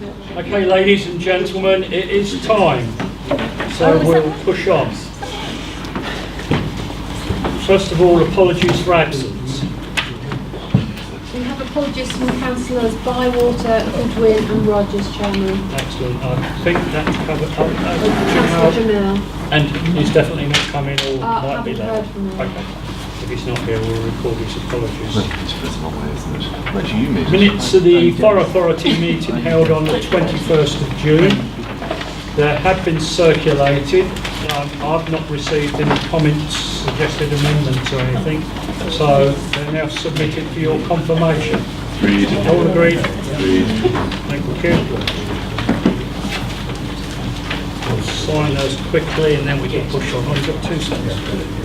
Okay, ladies and gentlemen, it is time, so we'll push on. First of all, apologies for absence. We have apologies from Councillors Bywater, Goodwin and Rogers, Chairman. Excellent. I think that's covered. Councillor Jamil. And he's definitely not coming, or might be there. Heard from him. Okay. If he's not here, we'll record his apologies. Minutes Minutes of the Fire Authority meeting held on the 21st of June. There have been circulated. I've not received any comments, suggested amendments or anything, so they're now submitted for your confirmation. Agreed. All agreed? Agreed. Thank you. We'll sign those quickly and then we can push on. I've got 2 seconds.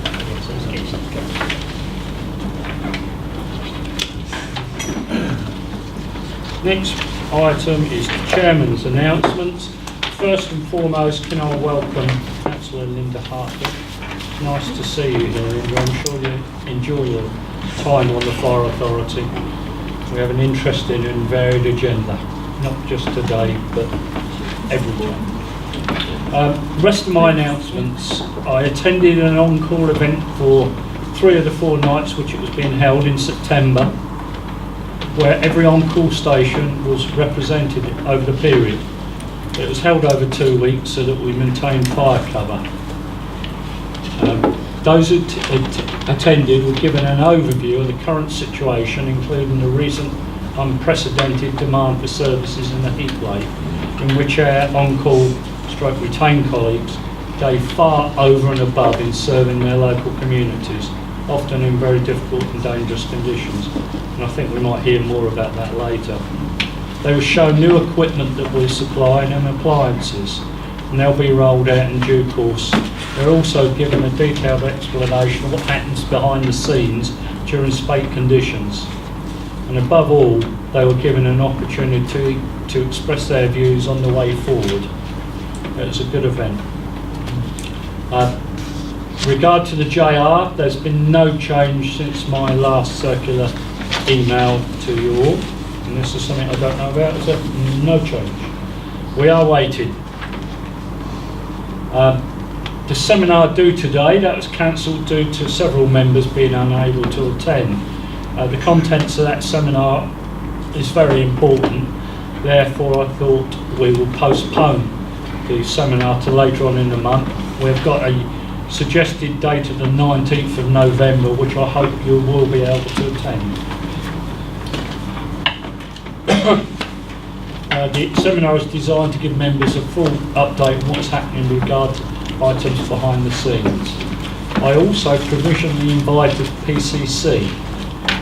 Next item is the Chairman's announcements. First and foremost, can I welcome Councillor Linda Hartley. Nice to see you here, Linda. I'm sure you enjoy your time on the Fire Authority. We have an interesting and varied agenda, not just today, but every time. The rest of my announcements, I attended an on-call event for 3 of the 4 nights which it was being held in September, where every on-call station was represented over the period. It was held over 2 weeks so that we maintained fire cover. Those who attended were given an overview of the current situation, including the recent unprecedented demand for services in the heatwave, in which our on-call / retained colleagues gave far over and above in serving their local communities, often in very difficult and dangerous conditions. And I think we might hear more about that later. They were shown new equipment that we supply and appliances, and they'll be rolled out in due course. They're also given a detailed explanation of what happens behind the scenes during spate conditions. And above all, they were given an opportunity to express their views on the way forward. It was a good event. Regard to the JR, there's been no change since my last circular email to you all. And this is something I don't know about, is there? No change. We are waiting. The seminar due today, that was cancelled due to several members being unable to attend. The contents of that seminar is very important, therefore I thought we will postpone the seminar to later on in the month. We've got a suggested date of the 19th of November, which I hope you will be able to attend. The seminar is designed to give members a full update on what's happening in regard to items behind the scenes. I also provisionally invited PCC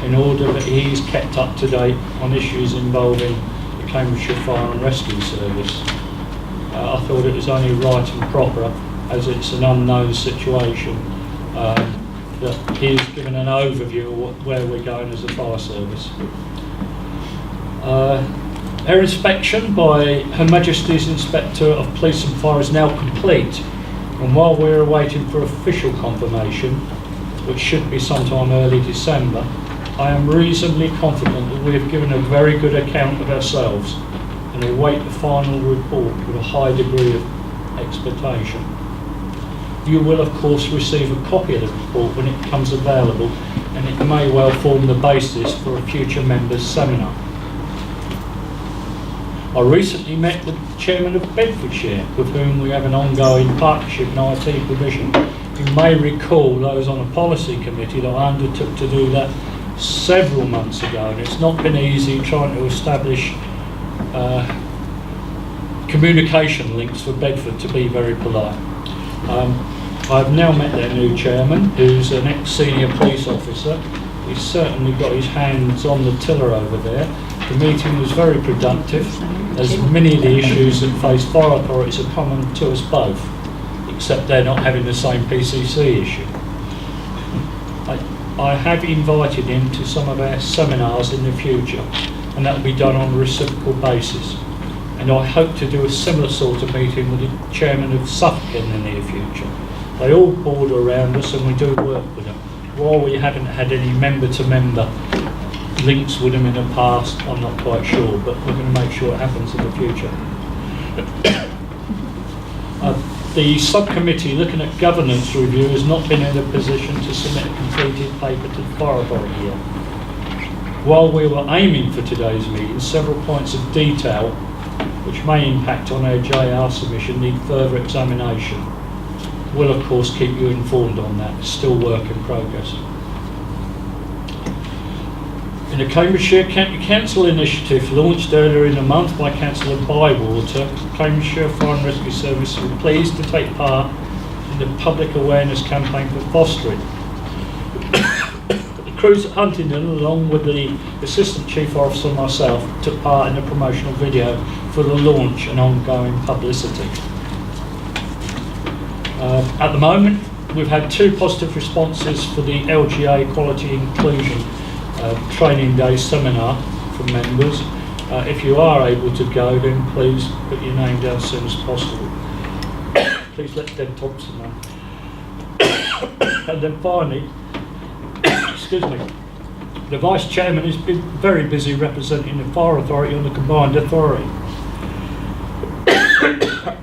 in order that he is kept up to date on issues involving the Cambridgeshire Fire and Rescue Service. I thought it was only right and proper, as it's an unknown situation, that he is given an overview of where we're going as a fire service. Our inspection by Her Majesty's Inspector of Police and Fire is now complete, and while we're waiting for official confirmation, which should be sometime early December, I am reasonably confident that we have given a very good account of ourselves, and await the final report with a high degree of expectation. You will of course receive a copy of the report when it becomes available, and it may well form the basis for a future members' seminar. I recently met with the Chairman of Bedfordshire, with whom we have an ongoing partnership in IT provision. You may recall those on a policy committee that I undertook to do that several months ago, and it's not been easy trying to establish communication links for Bedford, to be very polite. I've now met their new chairman, who's an ex-senior police officer. He's certainly got his hands on the tiller over there. The meeting was very productive, as many of the issues that face fire authorities are common to us both, except they're not having the same PCC issue. I have invited him to some of our seminars in the future, and that will be done on a reciprocal basis. And I hope to do a similar sort of meeting with the chairman of Suffolk in the near future. They all border around us and we do work with them. While we haven't had any member-to-member links with them in the past, I'm not quite sure, but we're going to make sure it happens in the future. The subcommittee looking at governance review has not been in a position to submit a completed paper to the Fire Authority yet. While we were aiming for today's meeting, several points of detail which may impact on our JR submission need further examination. We'll of course keep you informed on that. It's still work in progress. In the Cambridgeshire County Council initiative launched earlier in the month by Councillor Bywater, Cambridgeshire Fire and Rescue Service were pleased to take part in the public awareness campaign for fostering. The crews at Huntingdon, along with the Assistant Chief Officer and myself, took part in the promotional video for the launch and ongoing publicity. At the moment, we've had 2 positive responses for the LGA Quality Inclusion Training Day seminar from members. If you are able to go, then please put your name down as soon as possible. Please let Deb Thompson know. And then finally, excuse me, the Vice Chairman has been very busy representing the Fire Authority on the Combined Authority.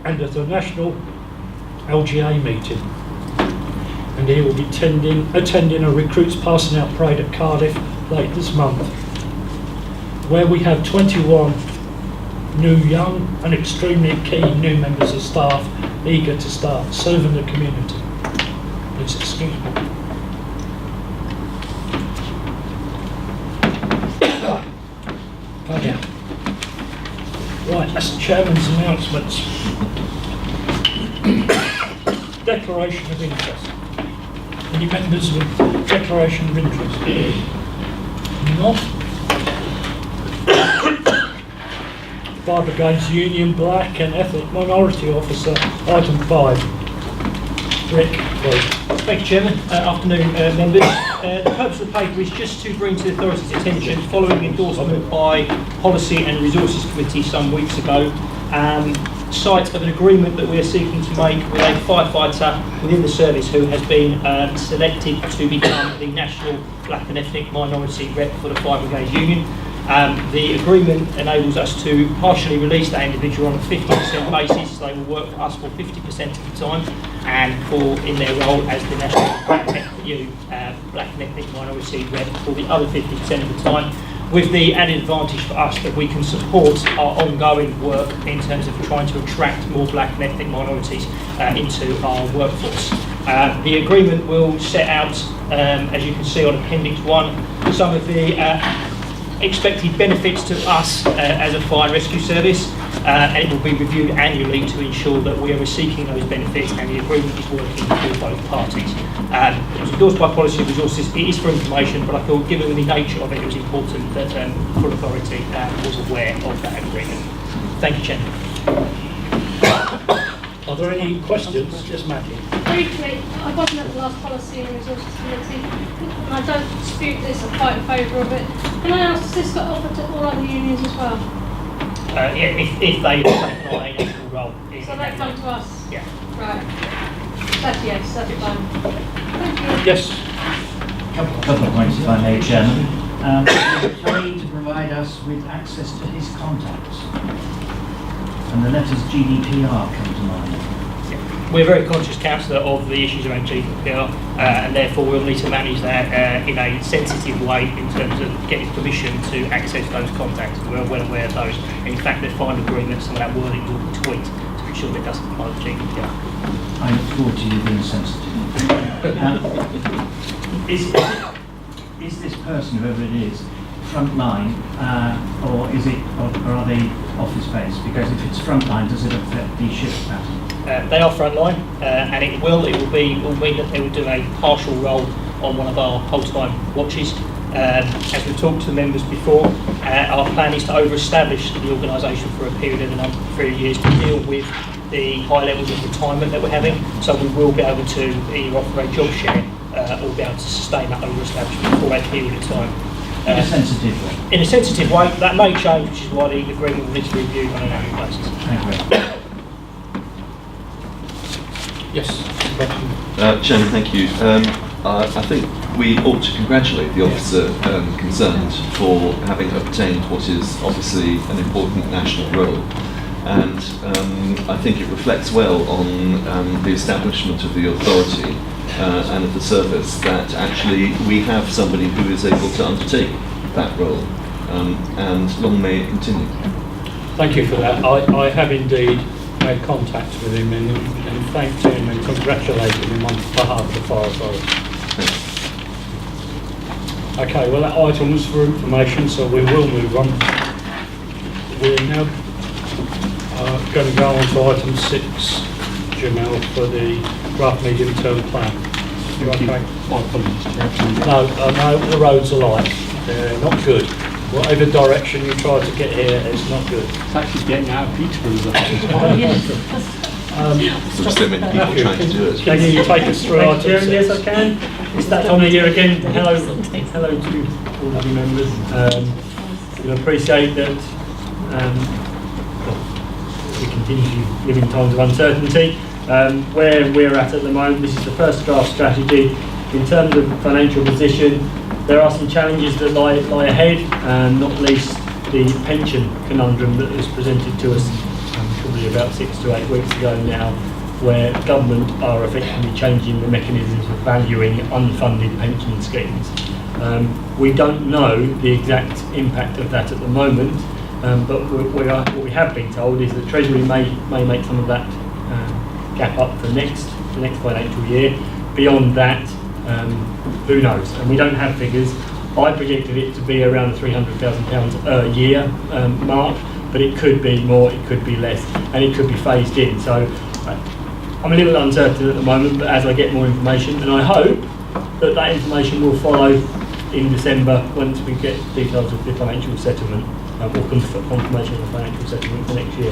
And at the National LGA meeting. And he will be attending a recruits passing out parade at Cardiff late this month, where we have 21 new, young and extremely keen new members of staff eager to start serving the community. Please excuse me. Oh yeah. Right, that's the Chairman's announcements. Declaration of interest. Any members with declaration of interest? Not. Fire Brigade's Union Black and Ethnic Minority Officer, item 5. Rick, please. Thank you, Chairman. Afternoon, members. The purpose of the paper is just to bring to the authority's attention, following endorsement by Policy and Resources Committee some weeks ago, sight of an agreement that we are seeking to make with a firefighter within the service who has been selected to become the National Black and Ethnic Minority Rep for the Fire Brigade Union. The agreement enables us to partially release that individual on a 50% basis. They will work for us for 50% of the time, and for in their role as the National Black and Ethnic Minority Rep for the other 50% of the time, with the added advantage for us that we can support our ongoing work in terms of trying to attract more black and ethnic minorities into our workforce. The agreement will set out, as you can see on Appendix 1, some of the expected benefits to us as a fire and rescue service, and it will be reviewed annually to ensure that we are seeking those benefits and the agreement is working for both parties. It was endorsed by Policy and Resources. It is for information, but I thought, given the nature of it, it was important that full authority was aware of that agreement. Thank you, Chairman. Are there any questions? Just Matthew. Briefly, I wasn't at the last Policy and Resources Committee, and I don't dispute this, I'm quite in favour of it. Can I ask, has this got offered to all other unions as well? Yeah, if they take on a national role. So they come to us? Yeah. Right. That's yes, that's fine. Thank you. Yes. Couple of points, if I may, Chairman. He's trying to provide us with access to his contacts. And the letters GDPR come to mind. We're very conscious, Councillor, of the issues around GDPR, and therefore we'll need to manage that in a sensitive way in terms of getting permission to access those contacts. We're well aware of those. In fact, the final agreement, some of that wording will be tweaked to ensure that it doesn't apply to GDPR. I look forward to you being sensitive. Is this person, whoever it is, frontline, or are they office based? Because if it's frontline, does it affect the shift pattern? They are frontline, and it will mean that they will do a partial role on one of our whole-time watches. As we've talked to the members before, our plan is to over-establish the organisation for a period of 3 years to deal with the high levels of retirement that we're having. So we will be able to either offer a job share or be able to sustain that over-establishment for a period of time. In a sensitive way. In a sensitive way, that may change, which is why the agreement will need to be reviewed on an annual basis. Thank you. Yes. Chairman, thank you. I think we ought to congratulate the officer concerned for having obtained what is obviously an important national role. And I think it reflects well on the establishment of the authority and of the service that actually we have somebody who is able to undertake that role. And long may it continue. Thank you for that. I have indeed made contact with him and thanked him and congratulated him on behalf of the fire authority. Okay, well that item was for information, so we will move on. We're now going to go on to item 6, Jamel, for the draft medium-term plan. You okay? No, the roads are like, they're not good. Whatever direction you try to get here, it's not good. It's actually getting out of Peterborough. There's so many people trying to do it. Can you take us through item 6? Yes, I can. It's that time of year again. Hello to all of you members. We appreciate that we continue to live in times of uncertainty. Where we're at the moment, this is the first draft strategy. In terms of financial position, there are some challenges that lie ahead, not least the pension conundrum that was presented to us probably about 6 to 8 weeks ago now, where government are effectively changing the mechanisms of valuing unfunded pension schemes. We don't know the exact impact of that at the moment, but what we have been told is that Treasury may make some of that gap up for next financial year. Beyond that, who knows? And we don't have figures. I predicted it to be around the £300,000 a year mark, but it could be more, it could be less, and it could be phased in. So I'm a little uncertain at the moment, but as I get more information, and I hope that information will follow in December once we get details of the financial settlement, or confirmation of the financial settlement for next year.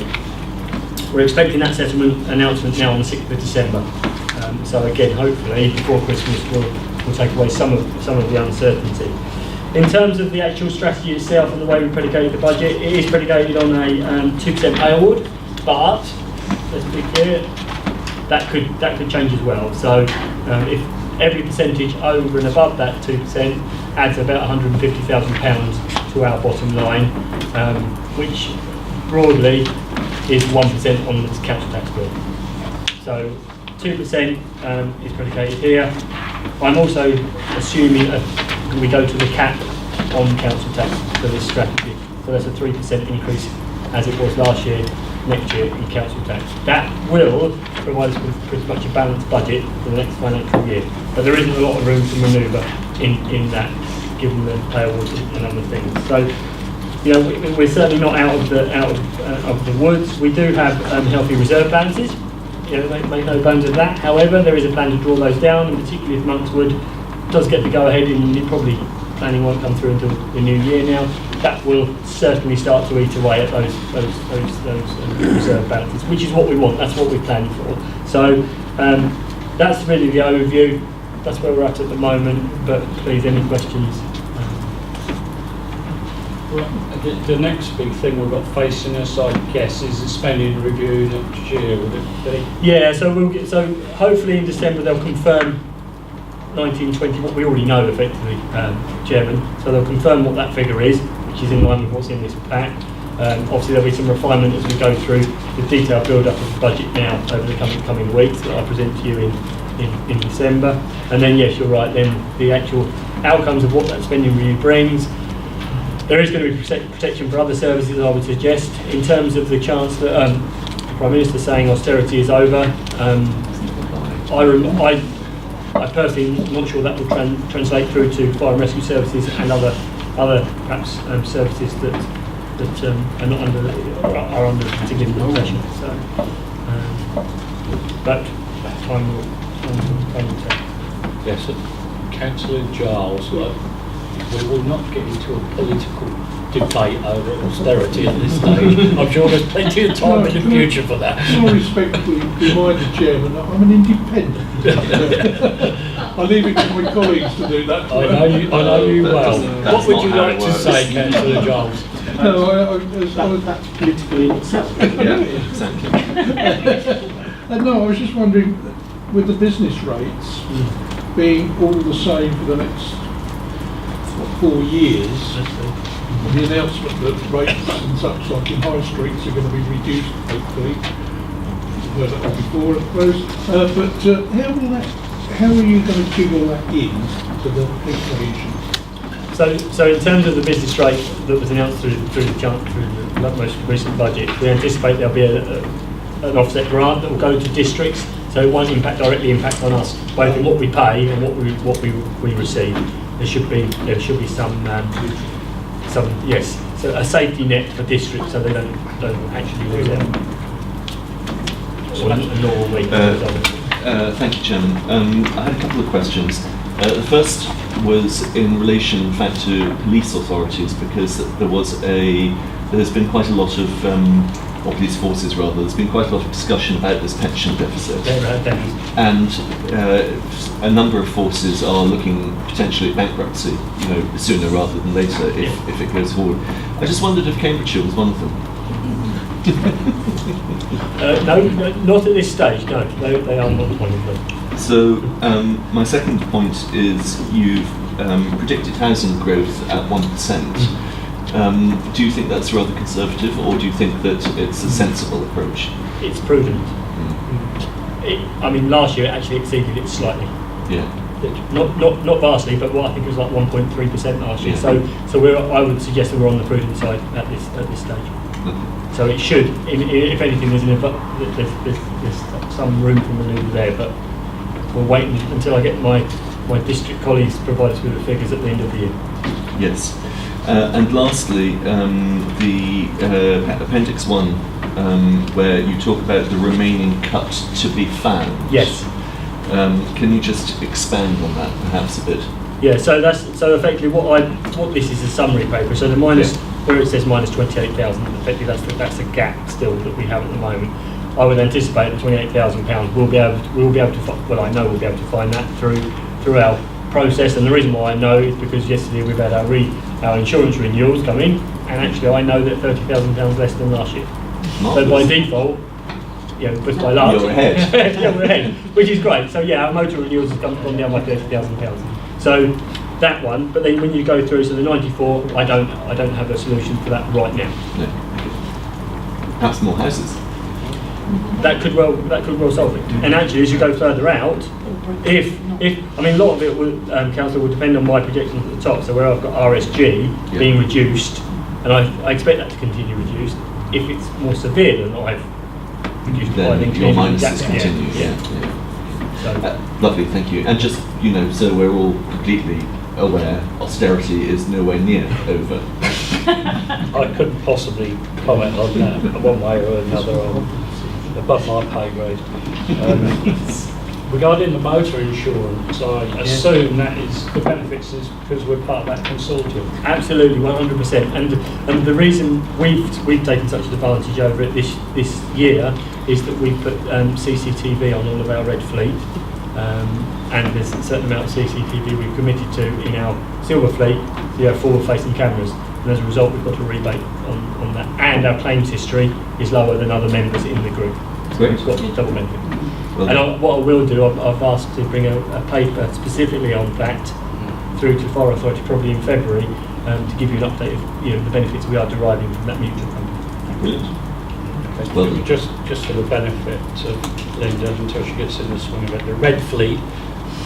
We're expecting that settlement announcement now on the 6th of December. So again, hopefully before Christmas we'll take away some of the uncertainty. In terms of the actual strategy itself and the way we predicated the budget, it is predicated on a 2% pay award, but let's be clear, that could change as well. So if every percentage over and above that 2% adds about £150,000 to our bottom line, which broadly is 1% on the council tax bill. So 2% is predicated here. I'm also assuming we go to the cap on council tax for this strategy. So that's a 3% increase as it was last year, next year in council tax. That will provide us with pretty much a balanced budget for the next financial year. But there isn't a lot of room to manoeuvre in that, given the pay awards and other things. So, you know, we're certainly not out of the woods. We do have healthy reserve balances. You know, make no bones of that. However, there is a plan to draw those down, and particularly if Monkswood does get the go-ahead, and it probably planning won't come through until the new year now. That will certainly start to eat away at those reserve balances, which is what we want. That's what we planned for. So that's really the overview. That's where we're at the moment. But please, any questions? The next big thing we've got facing us, I guess, is the spending review next year. Would it be? Yeah. So hopefully in December they'll confirm 1920, what we already know effectively, Chairman. So they'll confirm what that figure is, which is in line with what's in this pack. Obviously there'll be some refinement as we go through the detailed build-up of the budget now over the coming weeks that I present to you in December. And then yes, you're right, then the actual outcomes of what that spending review brings. There is going to be protection for other services, I would suggest, in terms of the chance that the Prime Minister saying austerity is over. I personally am not sure that will translate through to fire and rescue services and other perhaps services that are under significant pressure. So, but time will tell. Yes, Councillor Giles. We will not get into a political debate over austerity at this stage. I'm sure there's plenty of time in the future for that. I respectfully remind the Chairman that I'm an independent. I leave it to my colleagues to do that. I know you well. What would you like to say, Councillor Giles? No, That's politically inacceptable. Yeah, exactly. no, I was just wondering, with the business rates, being all the same for the next 4 years, and the announcement that rates and such like in high streets are going to be reduced, hopefully. We've heard that one before, I suppose. How are you going to jiggle that in to the equation? So in terms of the business rate that was announced through the most recent budget, we anticipate there'll be an offset grant that will go to districts, so it won't directly impact on us, both in what we pay and what we receive. There should be some yes, so a safety net for districts, so they don't actually lose out. Or a normal week. Thank you, Chairman. I had a couple of questions. The first was in relation, in fact, to police authorities, because there's been quite a lot of, or police forces rather, there's been quite a lot of discussion about this pension deficit. And a number of forces are looking potentially at bankruptcy, sooner rather than later if it goes forward. I just wondered if Cambridgeshire was one of them. No, not at this stage, no. They are not one of them. So my second point is you've predicted housing growth at 1%. Do you think that's rather conservative, or do you think that it's a sensible approach? It's prudent. Last year it actually exceeded it slightly. Yeah. Not vastly, but what I think it was like 1.3% last year. Yeah. So I would suggest that we're on the prudent side at this stage. Okay. So it should, if anything, there's some room for manoeuvre there, but we'll wait until I get my district colleagues provide us with the figures at the end of the year. Yes. And lastly, the Appendix 1, where you talk about the remaining cut to be found. Yes. Can you just expand on that perhaps a bit? Yeah, so effectively what this is a summary paper. So the minus, where it says minus 28,000, effectively that's a gap still that we have at the moment. I would anticipate that £28,000 we'll be able to I know we'll be able to find that through our process. And the reason why I know is because yesterday we've had our insurance renewals come in, and actually I know that £30,000 less than last year. So by default, just by luck, you're ahead. yeah, we're ahead, which is great. So yeah, our motor renewals have gone down by £30,000. So that one, but then when you go through, so the 94, I don't have a solution for that right now. No. Perhaps more houses. That could well solve it. And actually, as you go further out, a lot of it will, Councillor, will depend on my projections at the top. So where I've got RSG being reduced, and I expect that to continue reduced. If it's more severe than I've reduced, then your minuses continue. Yeah. So, lovely, thank you. And just so we're all completely aware, austerity is nowhere near over. I couldn't possibly comment on that one way or another. Above my pay grade. Regarding the motor insurance, I assume that is the benefits is because we're part of that consortium. Absolutely, 100%. And the reason we've taken such advantage over it this year is that we've put CCTV on all of our red fleet, and there's a certain amount of CCTV we've committed to in our silver fleet. So you have forward-facing cameras, and as a result, we've got a rebate on that. And our claims history is lower than other members in the group. So Great. we've got double benefit. Well, And what I will do, I've asked to bring a paper specifically on that through to Forest Authority probably in February to give you an update of the benefits we are deriving from that mutual company. brilliant. Well done. Just for the benefit of Linda until she gets in the swing of it, the red fleet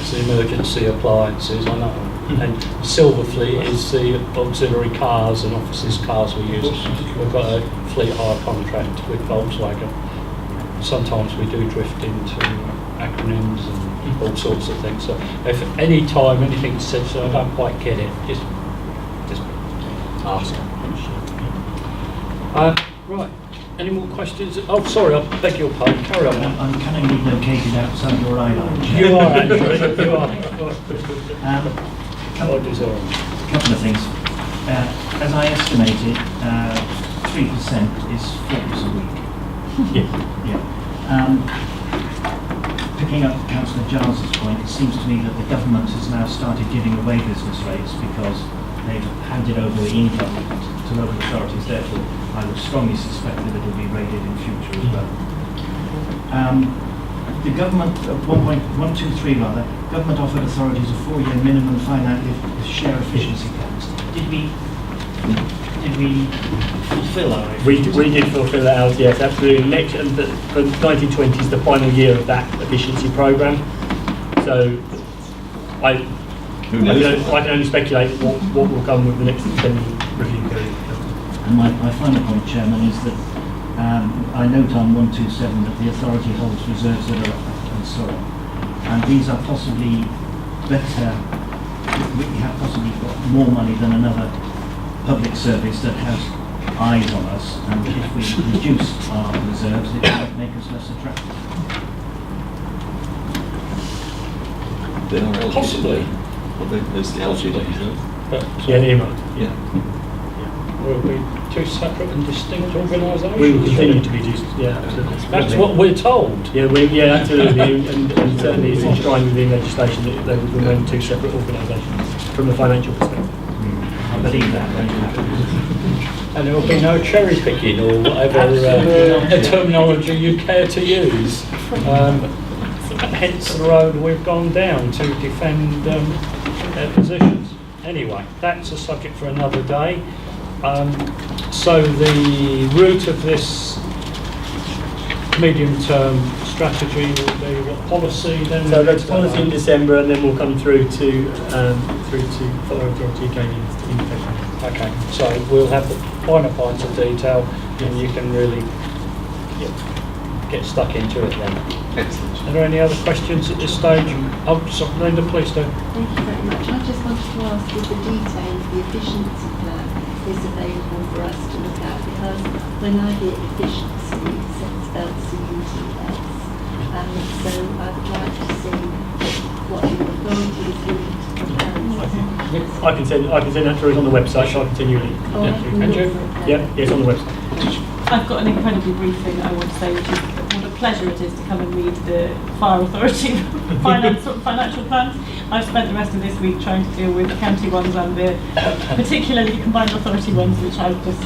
is the emergency appliances, I know, and silver fleet is the auxiliary cars and officers' cars we use. We've got a fleet hire contract with Volkswagen. Sometimes we do drift into acronyms and all sorts of things. So if any time anything said, so I don't quite get it, just ask. Right. Any more questions? Oh, sorry, I beg your pardon. Carry on. I'm cunningly located outside your eye line. You are, Andrew. You are. A couple of things. As I estimated, 3% is 4 a week. Yeah. Picking up Councillor Giles's point, it seems to me that the government has now started giving away business rates because they've handed over the income to local authorities. Therefore, I would strongly suspect that it will be raided in future as well. the government, 1.123 rather, government offered authorities a 4-year minimum finite share efficiency plans. Did we fulfil our We efficiency? did fulfil that out, yes, absolutely. Next, and the 1920 is the final year of that efficiency programme. So I can only speculate what will come with the next review period. And my final point, Chairman, is that I note on 127 that the authority holds reserves that are and so on. And these are possibly better, we have possibly got more money than another public service that has eyes on us, and if we reduce our reserves, it might make us less attractive. They are LGD. Possibly. Well, there's the LGD, isn't it? But Yeah, earmarked. Yeah. we'll be two separate and distinct organisations. We will continue to be just, yeah, absolutely. That's what we're told. Yeah, absolutely, and certainly it's enshrined within legislation that they would remain two separate organisations from a financial perspective. I believe that, don't you? And there will be no cherry picking or whatever terminology you care to use. Hence the road we've gone down to defend their positions. Anyway, that's a subject for another day. So the route of this medium-term strategy will be what policy then? So that's policy in December, and then we'll come through to Fire Authority again in February. Okay, so we'll have the finer points of detail, and you can really get stuck into it then. Excellent. Are there any other questions at this stage? Oh, sorry, Linda, please do. Thank you very much. I just wanted to ask if the detail of the efficiency plan is available for us to look at, because when I hear efficiency, it's spelled C-U-T-S. So I would like to see what the authority is willing to propose. I can send that through. It's on the website, so I can send you a link. Oh, I can And look you? for it there. Yeah, it's on the website. I've got an incredibly brief thing that I want to say, which is what a pleasure it is to come and read the Fire Authority financial plans. I've spent the rest of this week trying to deal with the county ones and the particularly combined authority ones, which I've just,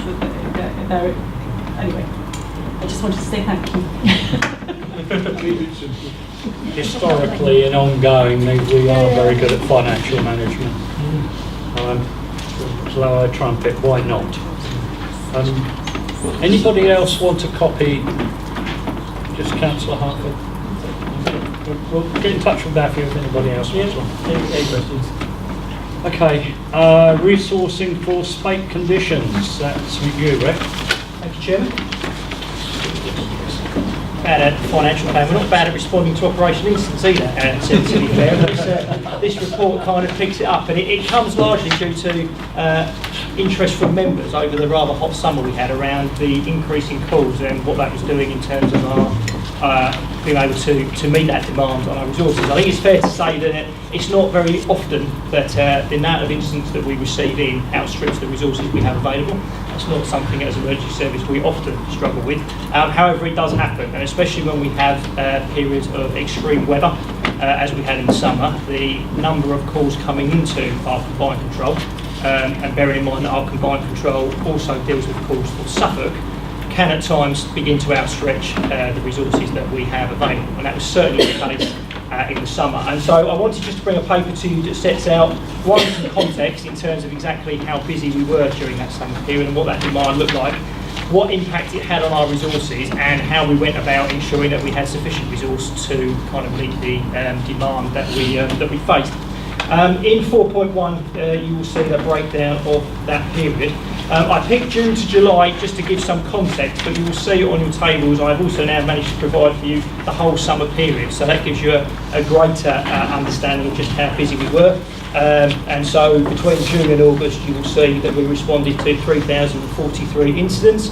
anyway, I just wanted to say thank you. Keep it simple. Historically and ongoing, we are very good at financial management. Blow a trumpet, why not? Anybody else want a copy? Just Councillor Hartford. We'll get in touch with Matthew if anybody else wants one. Any questions? Okay, resourcing for spate conditions. That's with you, Rick. Thank you, Chairman. Bad at financial plan. We're not bad at responding to Operation Instance either, to be fair. This report kind of picks it up, and it comes largely due to interest from members over the rather hot summer we had around the increase in calls and what that was doing in terms of our being able to meet that demand on our resources. I think it's fair to say that it's not very often that the amount of incidents that we receive in outstrips the resources we have available. It's not something as an emergency service we often struggle with. However, it does happen, and especially when we have periods of extreme weather, as we had in the summer, the number of calls coming into our combined control, and bearing in mind that our combined control also deals with calls for Suffolk, can at times begin to outstretch the resources that we have available, and that was certainly the case in the summer. And so I wanted just to bring a paper to you that sets out one, some context in terms of exactly how busy we were during that summer period and what that demand looked like, what impact it had on our resources, and how we went about ensuring that we had sufficient resource to kind of meet the demand that we faced. In 4.1, you will see the breakdown of that period. I picked June to July just to give some context, but you will see on your tables I've also now managed to provide for you the whole summer period, so that gives you a greater understanding of just how busy we were. And so between June and August you will see that we responded to 3,043 incidents.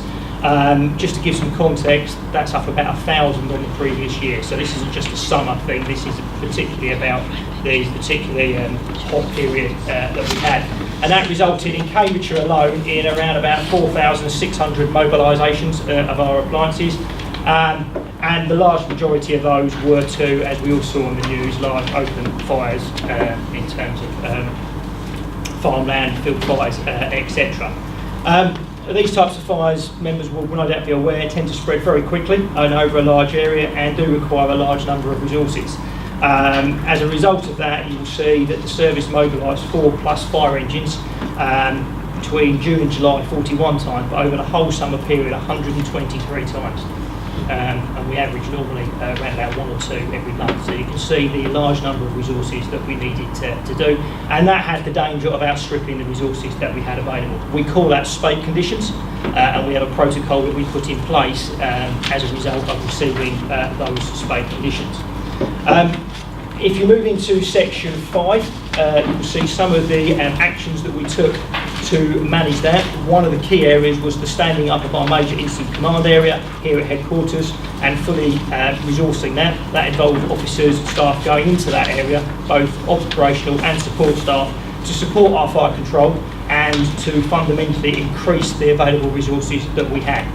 Just to give some context, that's up about 1,000 on the previous year, so this isn't just a summer thing, this is particularly about the particularly hot period that we had. And that resulted in Cambridgeshire alone in around about 4,600 mobilisations of our appliances, and the large majority of those were to, as we all saw on the news, large open fires in terms of farmland, field fires, etc. These types of fires, members will no doubt be aware, tend to spread very quickly and over a large area and do require a large number of resources. As a result of that, you will see that the service mobilised 4+ fire engines between June and July 41 times, but over the whole summer period 123 times. And we average normally around about 1 or 2 every month. So you can see the large number of resources that we needed to do, and that had the danger of outstripping the resources that we had available. We call that spate conditions, and we have a protocol that we put in place as a result of receiving those spate conditions. If you move into section 5, you will see some of the actions that we took to manage that. One of the key areas was the standing up of our major incident command area here at headquarters and fully resourcing that. That involved officers and staff going into that area, both operational and support staff, to support our fire control and to fundamentally increase the available resources that we had.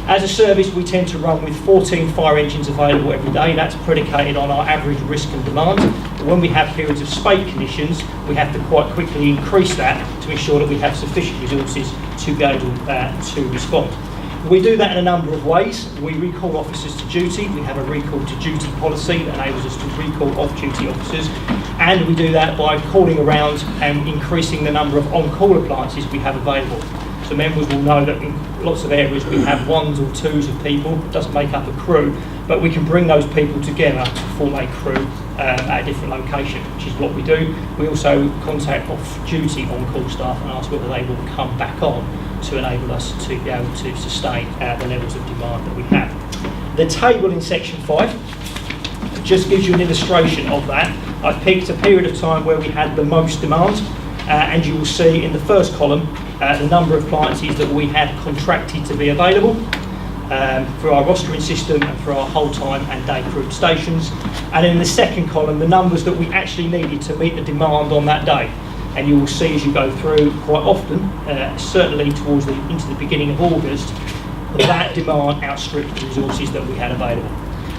As a service, we tend to run with 14 fire engines available every day. That's predicated on our average risk and demand. But when we have periods of spate conditions, we have to quite quickly increase that to ensure that we have sufficient resources to be able to respond. We do that in a number of ways. We recall officers to duty. We have a recall to duty policy that enables us to recall off-duty officers. And we do that by calling around and increasing the number of on-call appliances we have available. So members will know that in lots of areas we have 1s or 2s of people. It doesn't make up a crew, but we can bring those people together to form a crew at a different location, which is what we do. We also contact off-duty on-call staff and ask whether they will come back on to enable us to be able to sustain the levels of demand that we have. The table in section 5 just gives you an illustration of that. I've picked a period of time where we had the most demand, and you will see in the first column the number of appliances that we had contracted to be available for our rostering system and for our whole time and day crew stations. And in the second column, the numbers that we actually needed to meet the demand on that day. And you will see as you go through quite often, certainly towards into the beginning of August, that demand outstripped the resources that we had available.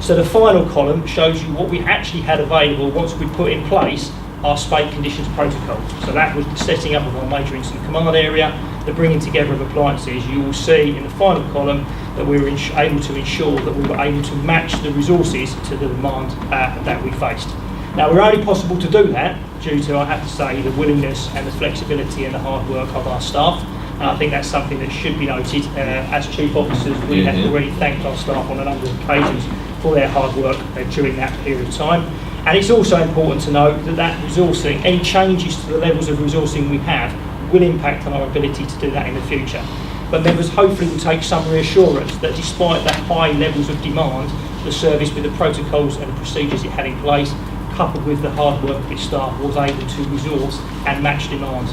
So the final column shows you what we actually had available once we put in place our spate conditions protocol. So that was the setting up of our major incident command area, the bringing together of appliances. You will see in the final column that we were able to ensure that we were able to match the resources to the demand that we faced. Now, we're only possible to do that due to, I have to say, the willingness and the flexibility and the hard work of our staff. And I think that's something that should be noted. As chief officers, we have already thanked our staff on a number of occasions for their hard work during that period of time. And it's also important to note that that resourcing, any changes to the levels of resourcing we have, will impact on our ability to do that in the future. But members hopefully will take some reassurance that despite that high levels of demand, the service with the protocols and the procedures it had in place, coupled with the hard work of its staff, was able to resource and match demand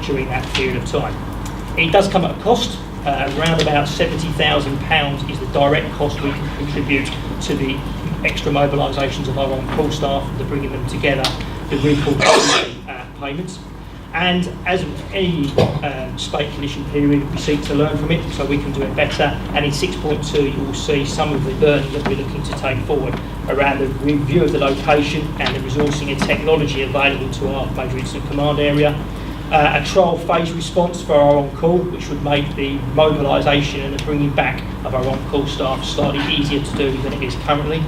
during that period of time. It does come at a cost. Around about £70,000 is the direct cost we can contribute to the extra mobilisations of our on-call staff, the bringing them together, the recall payments. And as any spate condition period, we seek to learn from it so we can do it better. And in 6.2, you will see some of the learning that we're looking to take forward around the review of the location and the resourcing and technology available to our major incident command area. A trial phase response for our on-call, which would make the mobilisation and the bringing back of our on-call staff slightly easier to do than it is currently.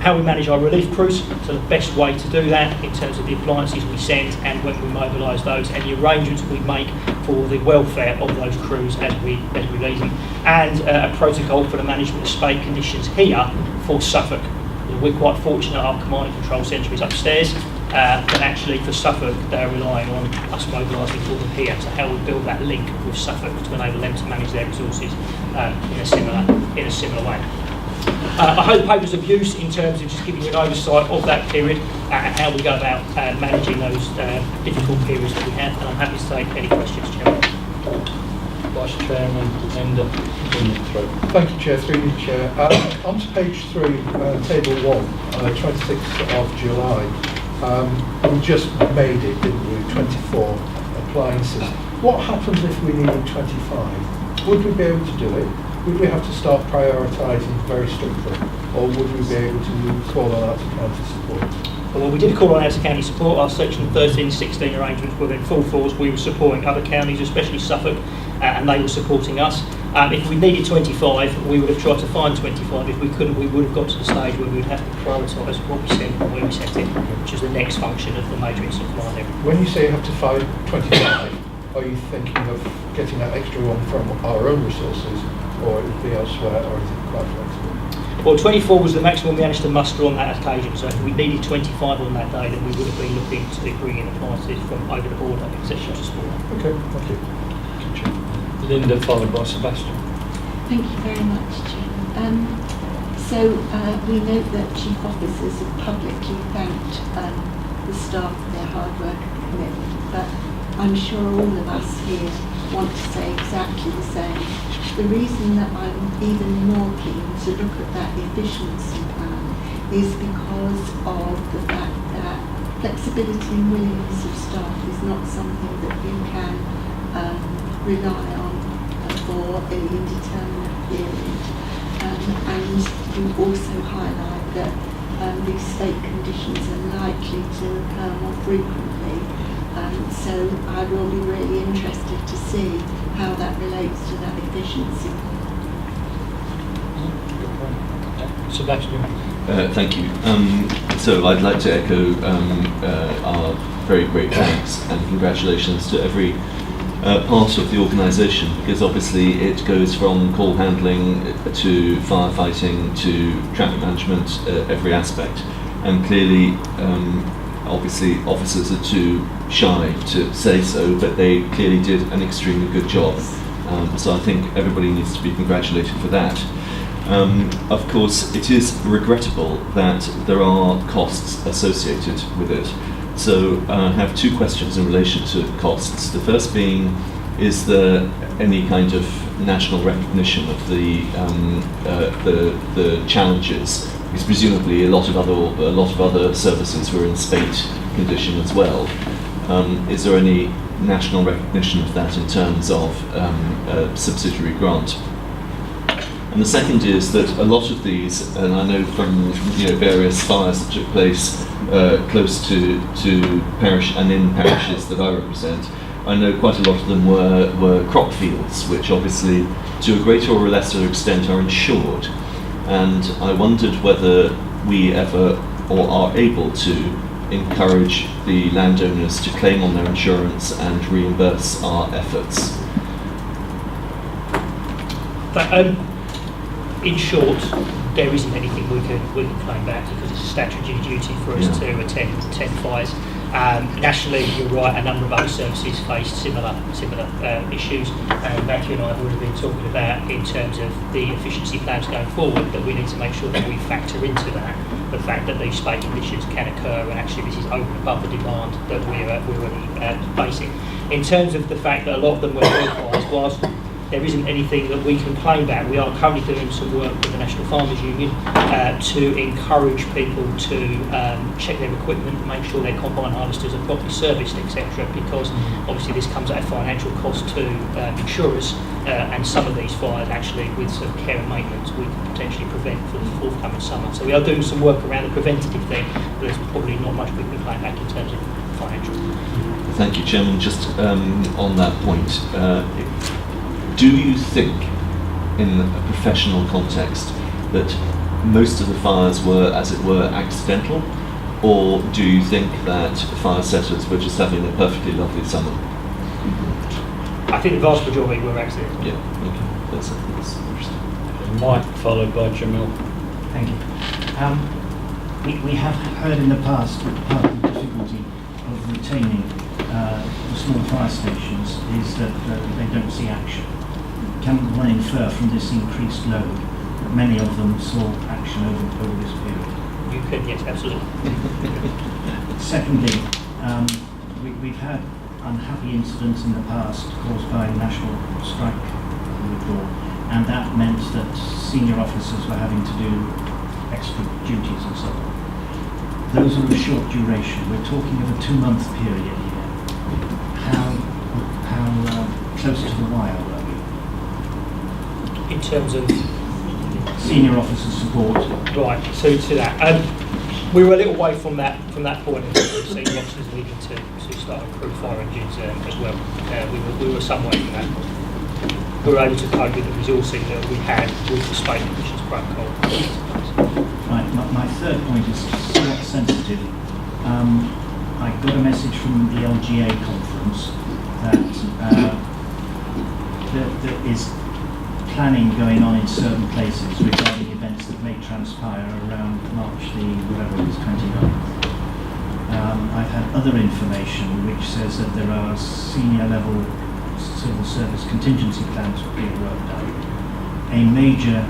How we manage our relief crews, so the best way to do that in terms of the appliances we send and when we mobilise those, and the arrangements we make for the welfare of those crews as we leave them, and a protocol for the management of spate conditions here for Suffolk. We're quite fortunate our command and control centre is upstairs, but actually for Suffolk they're relying on us mobilising for them here. So how we build that link with Suffolk to enable them to manage their resources in a similar way. I hope the paper's of use in terms of just giving you an oversight of that period and how we go about managing those difficult periods that we have, and I'm happy to take any questions, Chairman. Vice Chairman, and through. Thank you, Chair. Through you, Chair. On to page 3, table 1, 26th of July. We just made it, didn't we? 24 appliances. What happens if we needed 25? Would we be able to do it? Would we have to start prioritising very strictly, or would we be able to call on out to county support? Well, we did a call on out to county support. Our section 13-16 arrangements were in full force. We were supporting other counties, especially Suffolk, and they were supporting us. If we needed 25, we would have tried to find 25. If we couldn't, we would have got to the stage where we would have to prioritise what we sent and where we sent it, which is the next function of the major incident command area. When you say you have to find 25, are you thinking of getting that extra one from our own resources, or it would be elsewhere, or is it quite flexible? Well, 24 was the maximum we managed to muster on that occasion, so if we needed 25 on that day, then we would have been looking to bring in appliances from over the border, etc. to support. Okay, thank you. Linda, followed by Sebastian. Thank you very much, Chairman. We note that chief officers have publicly thanked the staff for their hard work and commitment, but I'm sure all of us here want to say exactly the same. The reason that I'm even more keen to look at that efficiency plan is because of the fact that flexibility and willingness of staff is not something that you can rely on for an indeterminate period. And you also highlight that these state conditions are likely to occur more frequently. So I will be really interested to see how that relates to that efficiency. Sebastian. Thank you. So I'd like to echo our very great thanks and congratulations to every part of the organisation, because obviously it goes from call handling to firefighting to traffic management, every aspect, and clearly obviously officers are too shy to say so, but they clearly did an extremely good job. So I think everybody needs to be congratulated for that. Of course, it is regrettable that there are costs associated with it. So I have two questions in relation to costs. The first being, is there any kind of national recognition of the challenges? Because presumably a lot of other services were in state condition as well. Is there any national recognition of that in terms of a subsidiary grant? And the second is that a lot of these, and I know from various fires that took place close to parish and in parishes that I represent, I know quite a lot of them were crop fields, which obviously to a greater or lesser extent are insured. And I wondered whether we ever or are able to encourage the landowners to claim on their insurance and reimburse our efforts. But, in short, there isn't anything we can claim back because it's a statutory duty for us to attend fires. Nationally, you're right, a number of other services face similar issues. Matthew and I have already been talking about in terms of the efficiency plans going forward, that we need to make sure that we factor into that the fact that these spate conditions can occur, and actually this is over and above the demand that we're already facing. In terms of the fact that a lot of them were fires, whilst there isn't anything that we can claim back, we are currently doing some work with the National Farmers Union to encourage people to check their equipment, make sure their combine harvesters are properly serviced, etc. Because obviously this comes at a financial cost to insurers, and some of these fires actually, with some care and maintenance, we can potentially prevent for the forthcoming summer. So we are doing some work around the preventative thing, but there's probably not much we can claim back in terms of financial. Thank you, Chairman. Just on that point, do you think, in a professional context, that most of the fires were, as it were, accidental? Or do you think that fire setters were just having a perfectly lovely summer? I think the vast majority were accidental. Yeah, okay. That's interesting. Mike, followed by Jamil. Thank you. We have heard in the past that part of the difficulty of retaining the small fire stations is that they don't see action. Can one infer from this increased load that many of them saw action over this period? You could, yes, absolutely. Secondly, we've had unhappy incidents in the past caused by national strike withdrawal, and that meant that senior officers were having to do extra duties and so on. Those are of short duration. We're talking of a 2-month period here. How close to the wire were we? In terms of senior officer support. right, so to that, We were a little way from that point. We've seen the officers needing to start recruit fire engines as well. We were some way from that. We were able to cope with the resourcing that we had with the space conditions protocol. Right, my third point is somewhat sensitive. I got a message from the LGA conference that there is planning going on in certain places regarding events that may transpire around March the, whatever it is, 29th. I've had other information which says that there are senior level civil service contingency plans being worked out. A major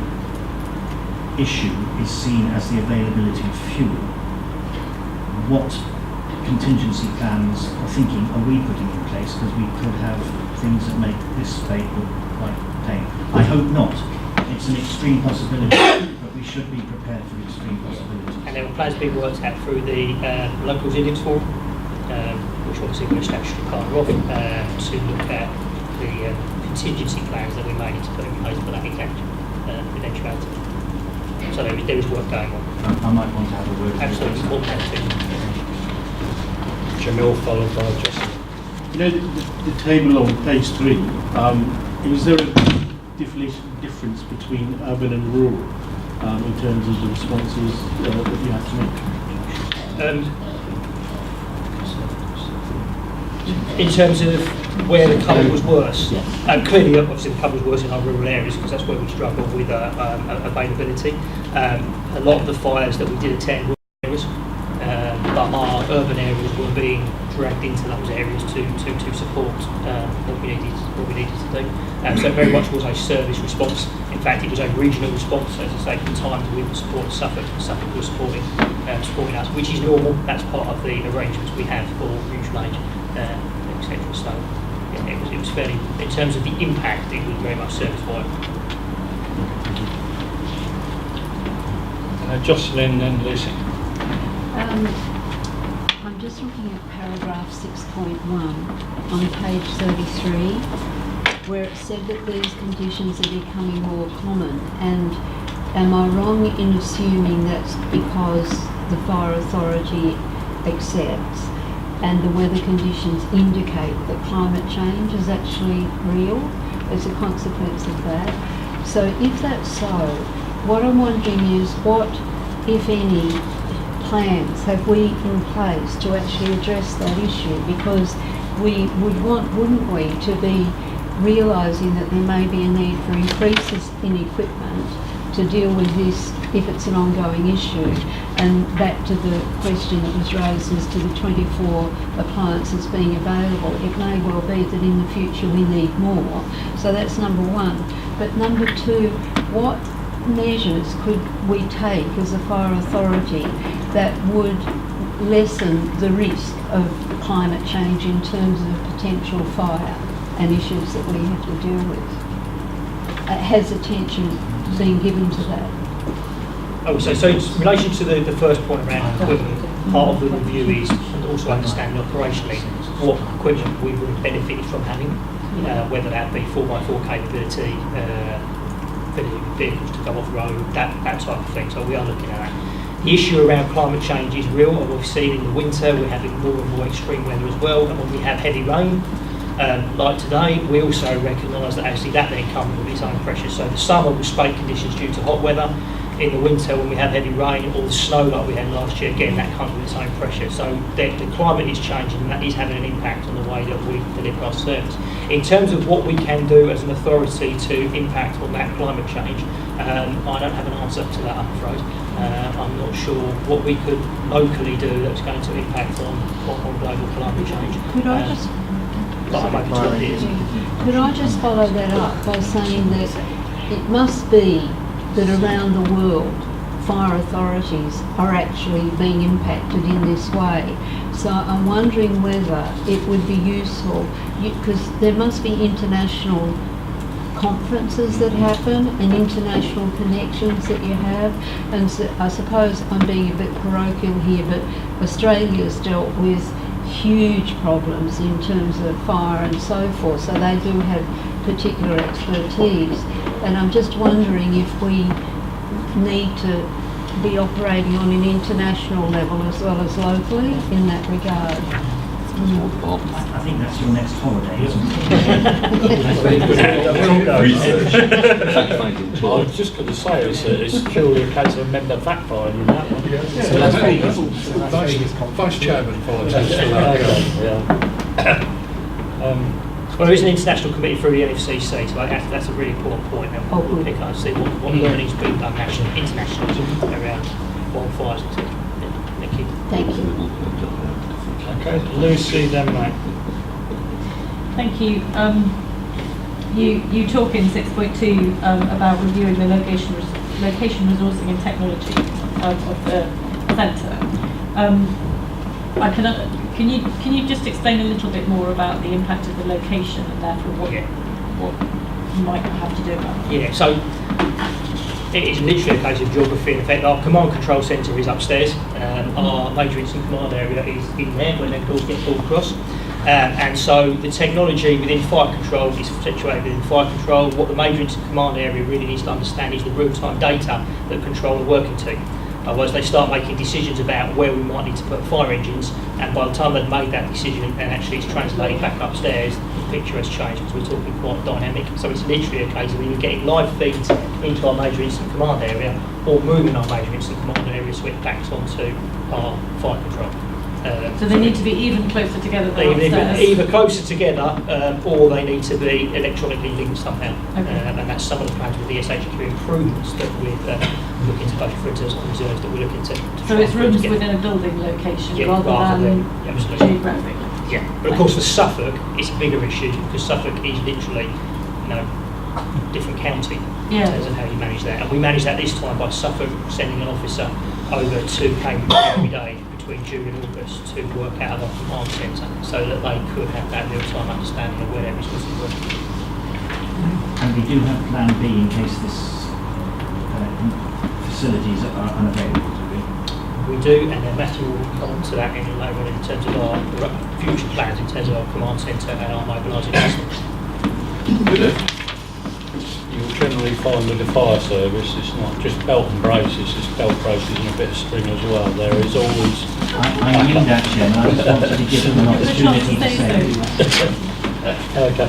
issue is seen as the availability of fuel. What contingency plans or thinking are we putting in place? Because we could have things that make this fate look quite plain. I hope not. It's an extreme possibility, but we should be prepared for extreme possibilities. And there were plans being worked out through the local resilience forum, which obviously we're statutory partner of, to look at the contingency plans that we may need to put in place for that exact eventuality. So there is work going on. I might want to have a word. Absolutely. Jamil, followed by Justin. You know, the table on page 3, is there a difference between urban and rural in terms of the responses that you have to make? In terms of where the cover was worse, clearly obviously the cover was worse in our rural areas because that's where we struggle with availability. A lot of the fires that we did attend were areas, but our urban areas were being dragged into those areas to support what we needed to do. So it very much was a service response. In fact, it was a regional response. As I say, at the time we were supporting Suffolk was supporting us, which is normal. That's part of the arrangements we have for mutual aid, etc. So yeah, it was fairly, in terms of the impact, it was very much service-wide. Jocelyn and Lucy. I'm just looking at paragraph 6.1 on page 33, where it said that these conditions are becoming more common. And am I wrong in assuming that's because the fire authority accepts and the weather conditions indicate that climate change is actually real as a consequence of that? So if that's so, what I'm wondering is what, if any, plans have we in place to actually address that issue? Because we would want, wouldn't we, to be realising that there may be a need for increases in equipment to deal with this if it's an ongoing issue. And back to the question that was raised as to the 24 appliances being available, it may well be that in the future we need more. So that's number one. But number two, what measures could we take as a fire authority that would lessen the risk of climate change in terms of potential fire and issues that we have to deal with? Has attention been given to that? Oh, so in relation to the first point around equipment, part of the review is to also understand operationally what equipment we would have benefited from having, whether that be 4x4 capability, vehicles to go off-road, that type of thing. So we are looking at that. The issue around climate change is real, and we've seen in the winter we're having more and more extreme weather as well, and when we have heavy rain, like today, we also recognise that actually that then comes with its own pressure. So the summer will spate conditions due to hot weather. In the winter, when we have heavy rain or the snow like we had last year, again, that comes with its own pressure. So the climate is changing, and that is having an impact on the way that we deliver our service. In terms of what we can do as an authority to impact on that climate change, I don't have an answer to that, I'm afraid. I'm not sure what we could locally do that's going to impact on global climate change. Could I just Could I just follow that up by saying that it must be that around the world fire authorities are actually being impacted in this way. So I'm wondering whether it would be useful, because there must be international conferences that happen and international connections that you have, and so I suppose I'm being a bit parochial here, but Australia's dealt with huge problems in terms of fire and so forth, so they do have particular expertise. And I'm just wondering if we need to be operating on an international level as well as locally in that regard? I think that's your next holiday, isn't Research. Fact-finding I tour. was just going to say, it's surely a case of member fact finding that one. So that's Vegas. Vice Chairman volunteers for that. Well, there is an international committee through the NFCC, so that's a really important point. And we'll pick up and see what learning's been done nationally, internationally around wildfires, etc. Yeah, thank you. Thank you. Okay, Lucy, then mate. Thank you. You talk in 6.2 about reviewing the location resourcing and technology of the centre. Can you just explain a little bit more about the impact of the location and therefore what you might have to do about it? Yeah, so it is literally a case of geography. In effect, our command control centre is upstairs. Our major incident command area is in there when their doors get pulled across. And so the technology within fire control is situated within fire control. What the major incident command area really needs to understand is the real-time data that control are working to. Otherwise they start making decisions about where we might need to put fire engines, and by the time they've made that decision and actually it's translated back upstairs, the picture has changed because we're talking quite dynamic. So it's literally a case of either getting live feeds into our major incident command area or moving our major incident command area so it backs onto our fire control. So they need to be even closer together than upstairs? Either closer together or they need to be electronically linked somehow. Okay. And that's some of the plans with the SHQ improvements that we're looking to both for reserves that we're looking to So it's rooms within a building location rather than geographic? Yeah, but of course for Suffolk it's a bigger issue because Suffolk is literally, different county in terms of how you manage that. And we manage that this time by Suffolk sending an officer over to Cambridge every day between June and August to work out of our command centre so that they could have that real-time understanding of where their resources were. And we do have plan B in case this facilities are unavailable, do we? We do, and then Matthew will come on to that in later on in terms of our future plans, in terms of our command centre and our mobilising systems. You'll generally find with the fire service, it's not just belt and braces, it's belt braces and a bit of string as well. There is always... I knew that, Chairman. I just wanted to give them an opportunity to say. Okay,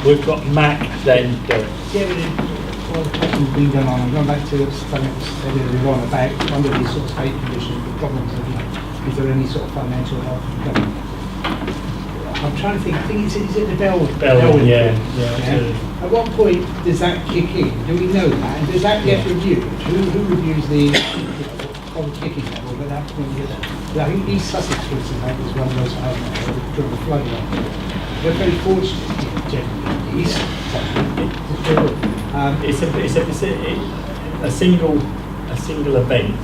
we've got Mac, then Derek. Yeah, well, question's been done on. I'm going back to something that was said earlier on about under these sort of state conditions, the problems of, is there any sort of financial help from government? I'm trying to think, is it the Bell? Yeah. At what point does that kick in? Do we know that? And does that get reviewed? Who reviews the kicking level? But that point, I think East Sussex, for instance, is one of those during the flood. We're very fortunate generally, East It's a single event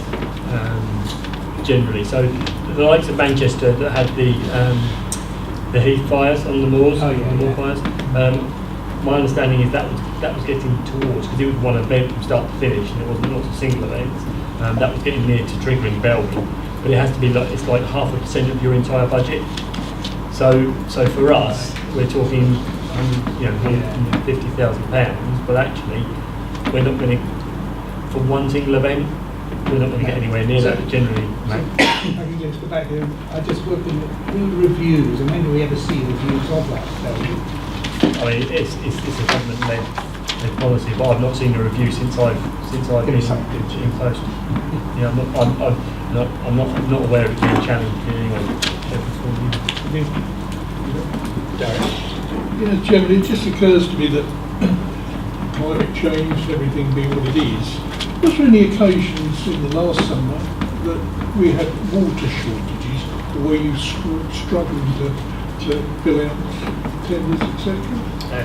generally. So the likes of Manchester that had the heath fires on the moors, the moor fires. My understanding is that was getting towards, because it was one event from start to finish, and it wasn't not a single event. That was getting near to triggering Belgium, but it has to be it's like 0.5% of your entire budget. So for us, we're talking, £150,000, but actually, we're not going to, for one single event, we're not going to get anywhere near that generally. I can just go back there. I just work in who reviews, and when do we ever see reviews of that? I mean, it's a government-led policy, but I've not seen a review since I've been in post. Yeah, I'm not aware of it being challenged in any way. Chairman, it just occurs to me that climate change, everything being what it is, was there any occasions in the last summer that we had water shortages, or were you struggling to fill out tenders, etc.?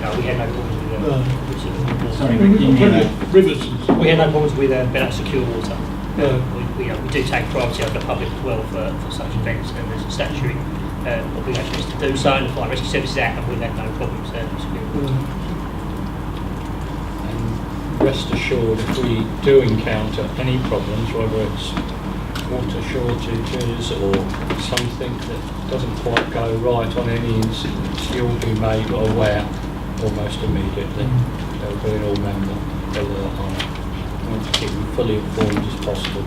No, we had no problems with Sorry, we didn't hear that. Rivers and stuff. We had no problems with being able to secure water. We do take priority over the public as well for such events, and there's a statutory obligations to do so, and the Fire Rescue Services Act, and we've had no problems securing water. And rest assured, if we do encounter any problems, whether it's water shortages or something that doesn't quite go right on any incidents, you'll be made aware almost immediately. They'll be an all-member of the hire. want to keep them fully informed as possible.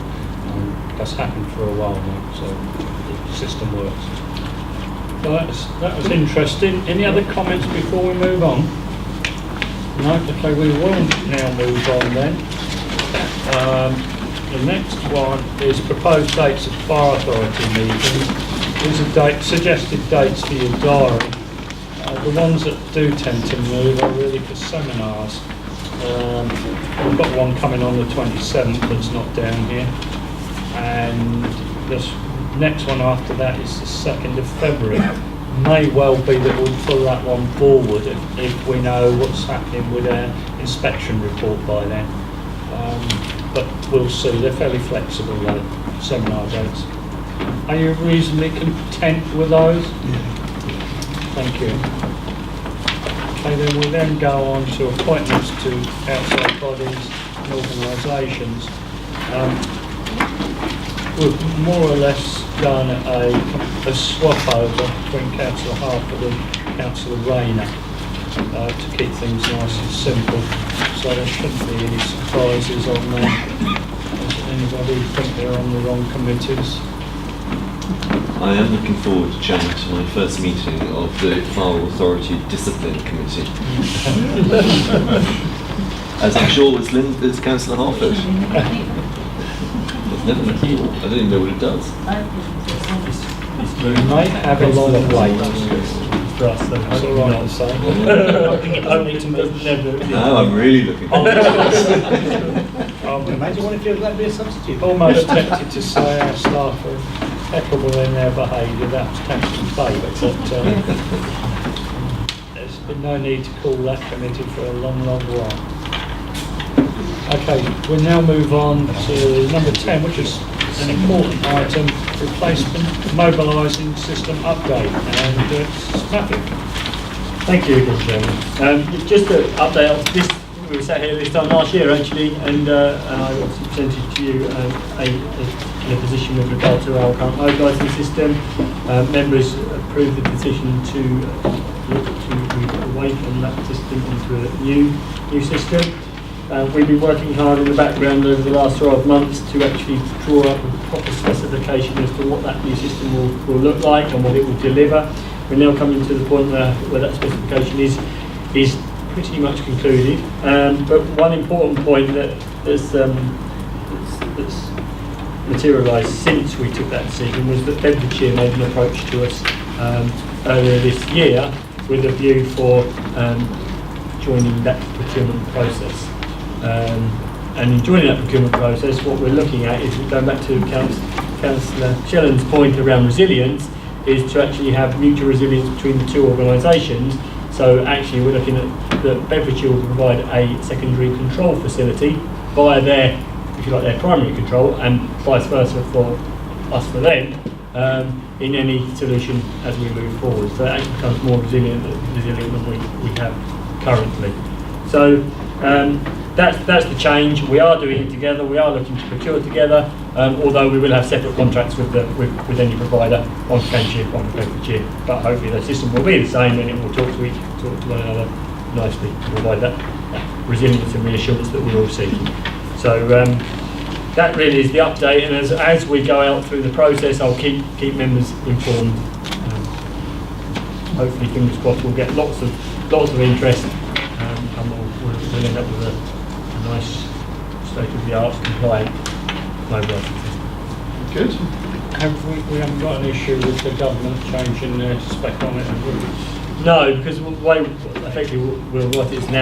That's happened for a while now, so the system works. Well, that was interesting. Any other comments before we move on? No? Okay, we will now move on then. The next one is proposed dates of fire authority meetings. These are suggested dates for your diary. The ones that do tend to move are really for seminars. We've got one coming on the 27th that's not down here. And this next one after that is the 2nd of February. May well be that we'll pull that one forward if we know what's happening with our inspection report by then. But we'll see. They're fairly flexible, though, seminar dates. Are you reasonably content with those? Yeah. Thank you. Okay, then we then go on to appointments to outside bodies and organisations. We've more or less done a swap over between Councillor Harford and Councillor Rayner to keep things nice and simple. So there shouldn't be any surprises on there. Does anybody think they're on the wrong committees? I am looking forward, Chairman, to my first meeting of the Fire Authority Discipline Committee. As I'm sure as Councillor Harford. I've never met it all. I don't even know what it does. We may have a long wait for us, that's all right to say. Only to me, never. No, I'm really looking forward to Imagine what it feels like to be a substitute. Almost tempted to say our staff are impeccable in their behaviour. That's tempting fate, but there's been no need to call that committee for a long, long while. Okay, we'll now move on to number 10, which is an important item, replacement mobilising system update. And Matthew. Thank you again, Chairman. Just to update on this, we were sat here this time last year actually, and I obviously presented to you in a position with regard to our current mobilising system. Members approved the decision to look to move away from that system into a new system. We've been working hard in the background over the last 12 months to actually draw up a proper specification as to what that new system will look like and what it will deliver. We're now coming to the point where that specification is pretty much concluded. But one important point that's materialised since we took that decision was that Bedfordshire made an approach to us earlier this year with a view for joining that procurement process. And in joining that procurement process, what we're looking at is, going back to Councillor Shellen's point around resilience, is to actually have mutual resilience between the two organisations. So actually we're looking at that Bedfordshire will provide a secondary control facility via their, if you like, their primary control, and vice versa for us for them, in any solution as we move forward. So it actually becomes more resilient than we have currently. So that's the change. We are doing it together. We are looking to procure together, although we will have separate contracts with any provider, one for Cambridgeshire, one for Bedfordshire. But hopefully the system will be the same, and it will talk to one another nicely to provide that resilience and reassurance that we're all seeking. So that really is the update. And as we go out through the process, I'll keep members informed. Hopefully, fingers crossed, we'll get lots of interest, and we'll end up with a nice state-of-the-art compliant mobile system. Good. We haven't got an issue with the government changing their spec on it, have we? No, because the way effectively we'll write it as an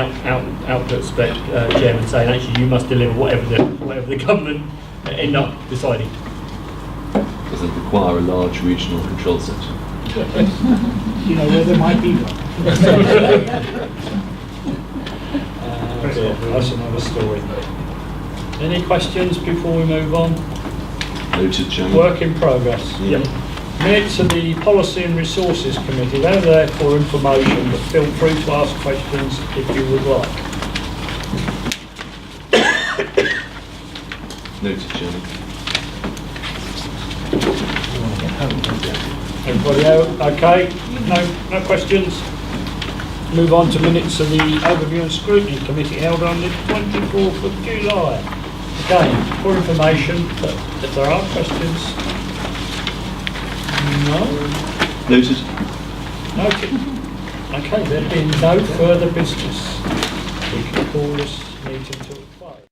output spec, Chairman, saying actually you must deliver whatever the government end up deciding. Does it require a large regional control centre? You know where there might be one. That's another story. Any questions before we move on? Noted, Chairman. Work in progress. Yep. Minutes of the Policy and Resources Committee. They're there for information, but feel free to ask questions if you would like. Noted, Chairman. Everybody out? Okay? No questions? Move on to minutes of the Overview and Scrutiny Committee held on the 24th of July. Again, for information, but if there are questions, no? Noted. Noted. Okay, there being no further business, we can call this meeting to a close.